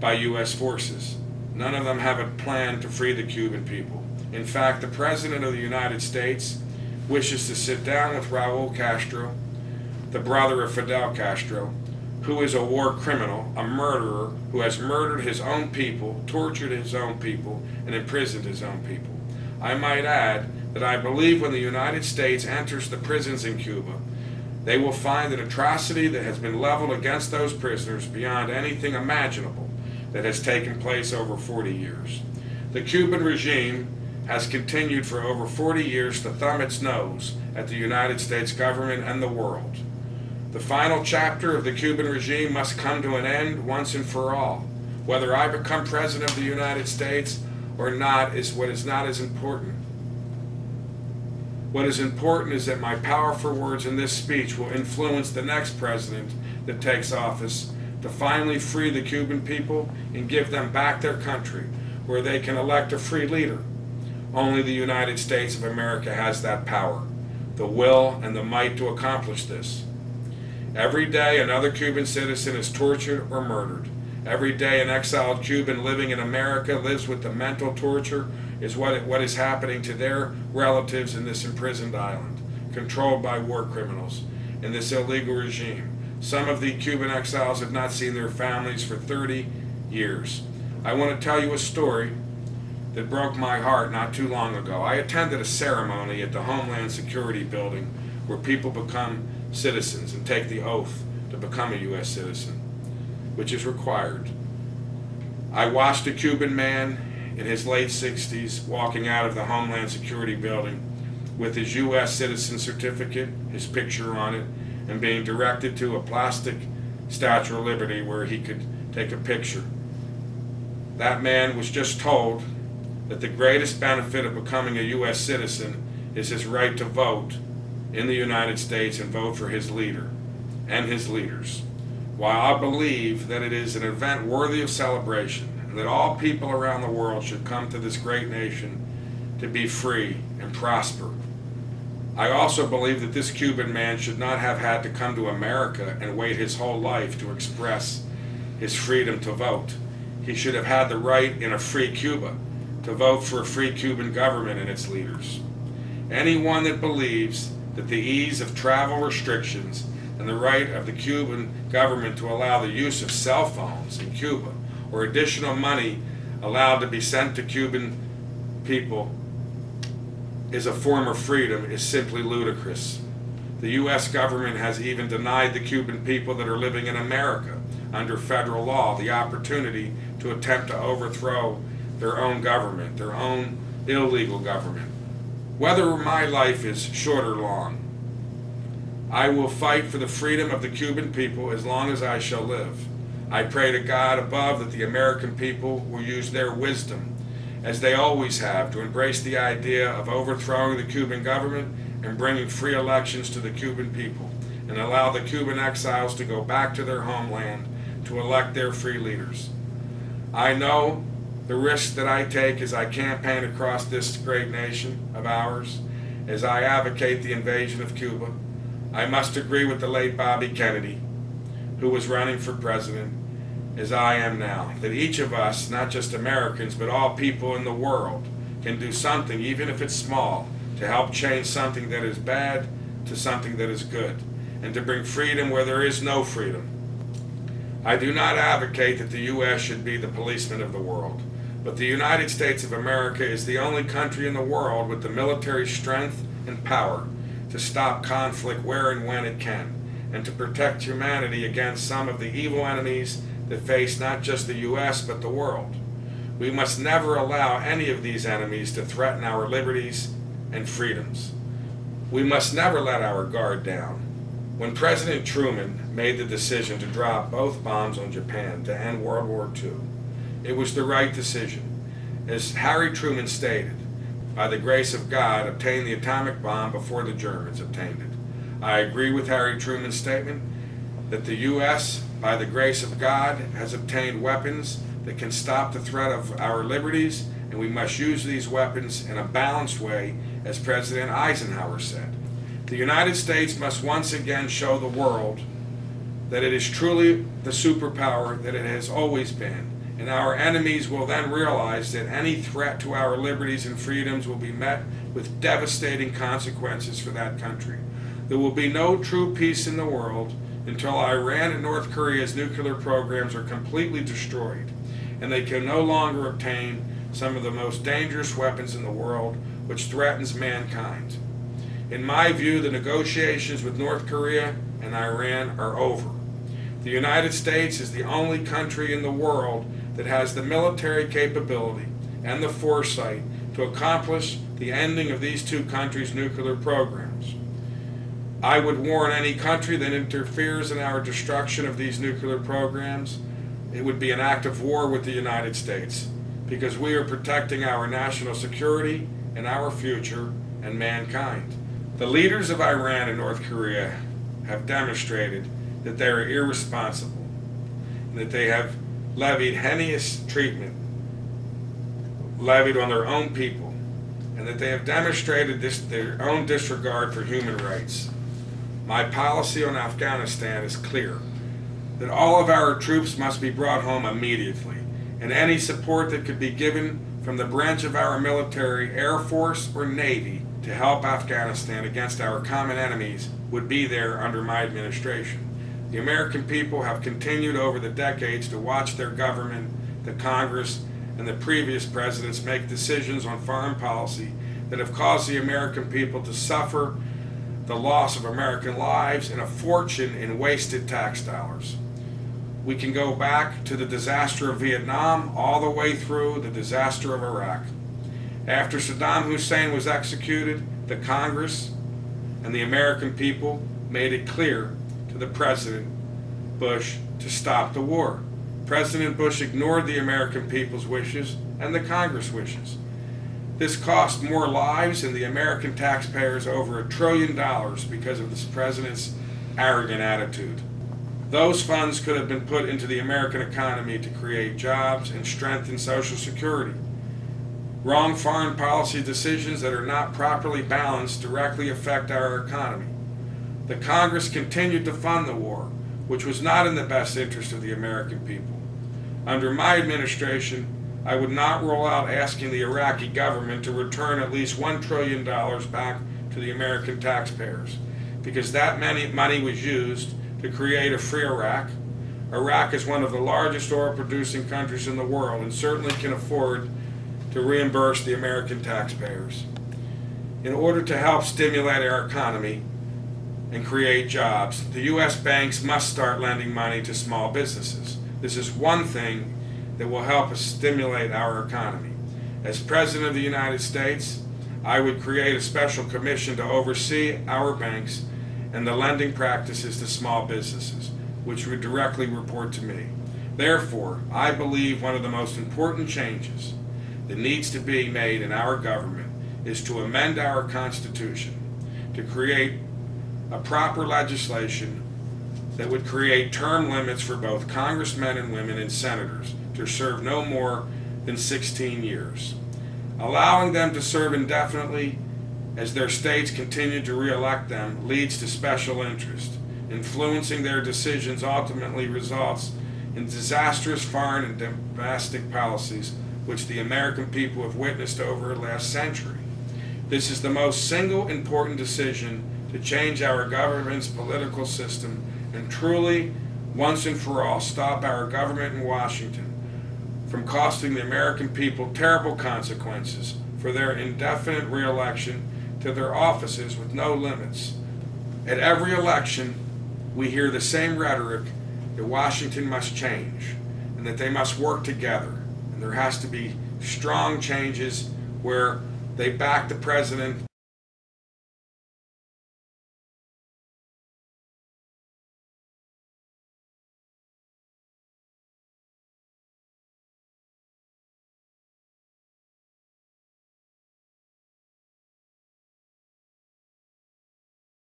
by U.S. forces. None of them have a plan to free the Cuban people. In fact, the President of the United States wishes to sit down with Raul Castro, the brother of Fidel Castro, who is a war criminal, a murderer who has murdered his own people, tortured his own people, and imprisoned his own people. I might add that I believe when the United States enters the prisons in Cuba, they will find an atrocity that has been leveled against those prisoners beyond anything imaginable that has taken place over 40 years. The Cuban regime has continued for over 40 years to thumb its nose at the United States government and the world. The final chapter of the Cuban regime must come to an end once and for all. Whether I become President of the United States or not is what is not as important. What is important is that my powerful words in this speech will influence the next president that takes office to finally free the Cuban people and give them back their country, where they can elect a free leader. Only the United States of America has that power, the will, and the might to accomplish this. Every day another Cuban citizen is tortured or murdered. Every day an exiled Cuban living in America lives with the mental torture is what is happening to their relatives in this imprisoned island, controlled by war criminals, in this illegal regime. Some of the Cuban exiles have not seen their families for 30 years. I want to tell you a story that broke my heart not too long ago. I attended a ceremony at the Homeland Security building where people become citizens and take the oath to become a U.S. citizen, which is required. I watched a Cuban man in his late 60s walking out of the Homeland Security building with his U.S. citizen certificate, his picture on it, and being directed to a plastic Statue of Liberty where he could take a picture. That man was just told that the greatest benefit of becoming a U.S. citizen is his right to vote in the United States and vote for his leader and his leaders. While I believe that it is an event worthy of celebration and that all people around the world should come to this great nation to be free and prosper, I also believe that this Cuban man should not have had to come to America and wait his whole life to express his freedom to vote. He should have had the right in a free Cuba to vote for a free Cuban government and its leaders. Anyone that believes that the ease of travel restrictions and the right of the Cuban government to allow the use of cell phones in Cuba or additional money allowed to be sent to Cuban people is a form of freedom is simply ludicrous. The U.S. government has even denied the Cuban people that are living in America under federal law the opportunity to attempt to overthrow their own government, their own illegal government. Whether my life is short or long, I will fight for the freedom of the Cuban people as long as I shall live. I pray to God above that the American people will use their wisdom, as they always have, to embrace the idea of overthrowing the Cuban government and bringing free elections to the Cuban people, and allow the Cuban exiles to go back to their homeland to elect their free leaders. I know the risk that I take as I campaign across this great nation of ours, as I advocate the invasion of Cuba. I must agree with the late Bobby Kennedy, who was running for president, as I am now, that each of us, not just Americans, but all people in the world, can do something, even if it's small, to help change something that is bad to something that is good, and to bring freedom where there is no freedom. I do not advocate that the U.S. should be the policeman of the world, but the United States of America is the only country in the world with the military strength and power to stop conflict where and when it can, and to protect humanity against some of the evil enemies that face not just the U.S. but the world. We must never allow any of these enemies to threaten our liberties and freedoms. We must never let our guard down. When President Truman made the decision to drop both bombs on Japan to end World War II, it was the right decision. As Harry Truman stated, by the grace of God, obtained the atomic bomb before the Germans obtained it. I agree with Harry Truman's statement that the U.S., by the grace of God, has obtained weapons that can stop the threat of our liberties, and we must use these weapons in a balanced way, as President Eisenhower said. The United States must once again show the world that it is truly the superpower that it has always been, and our enemies will then realize that any threat to our liberties and freedoms will be met with devastating consequences for that country. There will be no true peace in the world until Iran and North Korea's nuclear programs are completely destroyed, and they can no longer obtain some of the most dangerous weapons in the world, which threatens mankind. In my view, the negotiations with North Korea and Iran are over. The United States is the only country in the world that has the military capability and the foresight to accomplish the ending of these two countries' nuclear programs. I would warn any country that interferes in our destruction of these nuclear programs, it would be an act of war with the United States, because we are protecting our national security and our future and mankind. The leaders of Iran and North Korea have demonstrated that they are irresponsible, and that they have levied heinous treatment levied on their own people, and that they have demonstrated their own disregard for human rights. My policy on Afghanistan is clear, that all of our troops must be brought home immediately, and any support that could be given from the branch of our military, Air Force, or Navy to help Afghanistan against our common enemies would be there under my administration. The American people have continued over the decades to watch their government, the Congress, and the previous presidents make decisions on foreign policy that have caused the American people to suffer the loss of American lives and a fortune in wasted tax dollars. We can go back to the disaster of Vietnam all the way through the disaster of Iraq. After Saddam Hussein was executed, the Congress and the American people made it clear to the President Bush to stop the war. President Bush ignored the American people's wishes and the Congress wishes. This cost more lives and the American taxpayers over $1 trillion because of this president's arrogant attitude. Those funds could have been put into the American economy to create jobs and strengthen Social Security. Wrong foreign policy decisions that are not properly balanced directly affect our economy. The Congress continued to fund the war, which was not in the best interest of the American people. Under my administration, I would not rule out asking the Iraqi government to return at least $1 trillion back to the American taxpayers, because that money was used to create a free Iraq. Iraq is one of the largest oil-producing countries in the world and certainly can afford to reimburse the American taxpayers. In order to help stimulate our economy and create jobs, the U.S. banks must start lending money to small businesses. This is one thing that will help us stimulate our economy. As President of the United States, I would create a special commission to oversee our banks and the lending practices to small businesses, which would directly report to me. Therefore, I believe one of the most important changes that needs to be made in our government is to amend our Constitution to create a proper legislation that would create term limits for both congressmen and women and senators to serve no more than 16 years. Allowing them to serve indefinitely as their states continue to re-elect them leads to special interest. Influencing their decisions ultimately results in disastrous foreign and domestic policies which the American people have witnessed over the last century. This is the most single important decision to change our government's political system and truly, once and for all, stop our government in Washington from costing the American people terrible consequences for their indefinite re-election to their offices with no limits. At every election, we hear the same rhetoric that Washington must change and that they must work together. And there has to be strong changes where they back the president